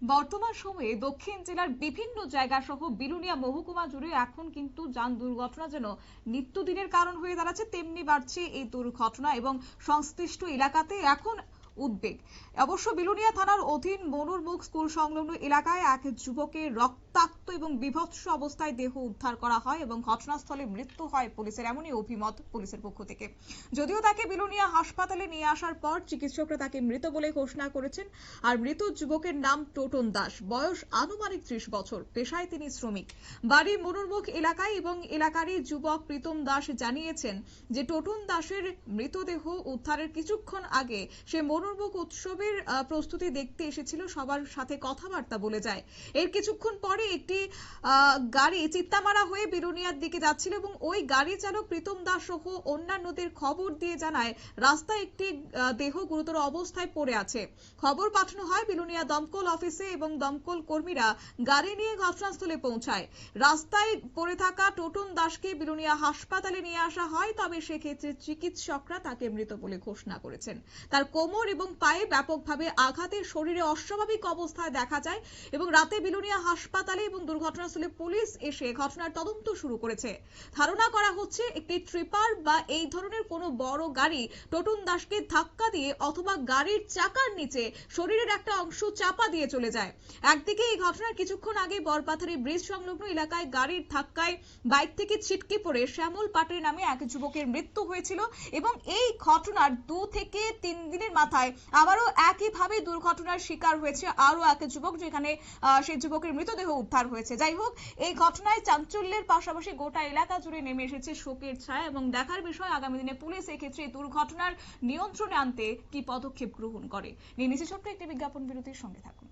বর্তমান সময়ে দক্ষিণ জেলার বিভিন্ন জায়গা সহ বিলুনিয়া মহকুমা জুড়ে এখন কিন্তু যান দুর্ঘটনা যেন নিত্যদিনের কারণ হয়ে দাঁড়াচ্ছে, তেমনি বাড়ছে এই দুর্ঘটনা এবং সংশ্লিষ্ট এলাকাতে এখন উদ্বেগ। অবশ্য বিলুনিয়া থানার অধীন মনুরমুখ স্কুল সংলগ্ন এলাকায় এক যুবকের রক্তাক্ত এবং বিভৎস অবস্থায় দেহ উদ্ধার করা হয় এবং ঘটনাস্থলে মৃত্যু হয় পুলিশের, এমনই অভিমত পুলিশের পক্ষ থেকে। যদিও তাকে বিলুনিয়া হাসপাতালে নিয়ে আসার পর চিকিৎসকরা তাকে মৃত বলে ঘোষণা করেছেন। আর মৃত যুবকের নাম টোটন দাস, বয়স আনুমানিক 30 বছর, পেশায় তিনি শ্রমিক, বাড়ি মনুরমুখ এলাকায়। এবং এলাকারই যুবক প্রীতম দাস জানিয়েছেন যে টোটন দাসের মৃতদেহ উদ্ধারের কিছুক্ষণ আগে সে মনুরমুখ উৎসবের প্রস্তুতি দেখতে এসেছিল, সবার সাথে কথাবার্তা বলে যায়। এর কিছুক্ষণ পরে একটি গাড়ি চিত্তামারা হয়ে বিলুনিয়ার দিকে যাচ্ছিল এবং ওই গাড়ি চালক প্রীতম দাস সহ অন্যান্যদের খবর দিয়ে জানায় রাস্তায় একটি দেহ গুরুতর অবস্থায় পড়ে আছে। খবর পাঠানো হয় বিলুনিয়া দমকল অফিসে এবং দমকল কর্মীরা গাড়ি নিয়ে ঘটনাস্থলে পৌঁছায়। রাস্তায় পড়ে থাকা টোটন দাসকে বিলুনিয়া হাসপাতালে নিয়ে আসা হয়, তবে সেক্ষেত্রে চিকিৎসকরা তাকে মৃত বলে ঘোষণা করেছেন। তার কোমর এবং পায়ে ব্যাপকভাবে আঘাতে শরীরে অস্বাভাবিক অবস্থায় দেখা যায় এবং রাতে বিলুনিয়া হাসপাতালে এবং দুর্ঘটনাস্থলে পুলিশ এসে ঘটনার তদন্ত শুরু করেছে। ধারণা করা হচ্ছে একটি ট্রিপার বা এই ধরনের কোনো বড় গাড়ি টোটন দাসকে ধাক্কা দিয়ে অথবা গাড়ির চাকার নিচে শরীরের একটা অংশ চাপা দিয়ে চলে যায়। একদিকে এই ঘটনার কিছুক্ষণ আগে বরপাথারি ব্রিজ সংলগ্ন এলাকায় গাড়ির ধাক্কায় বাইক থেকে ছিটকে পড়ে শ্যামল পাটের নামে এক যুবকের মৃত্যু হয়েছিল এবং এই ঘটনার 2 থেকে 3 দিনের মাথায় আবারও একইভাবে দুর্ঘটনার শিকার হয়েছে আরো এক যুবক, যেখানে সেই যুবকের মৃতদেহ উদ্ধার হয়েছে। যাই হোক, এই ঘটনায় চাঞ্চল্যের পাশাপাশি গোটা এলাকা জুড়ে নেমে এসেছে শোকের ছায়া এবং দেখার বিষয় আগামী দিনে পুলিশ এক্ষেত্রে এই দুর্ঘটনার নিয়ন্ত্রণে আনতে কি পদক্ষেপ গ্রহণ করে। নিয়ে নিচে ছোট্ট একটি বিজ্ঞাপন বিরতির সঙ্গে থাকুন।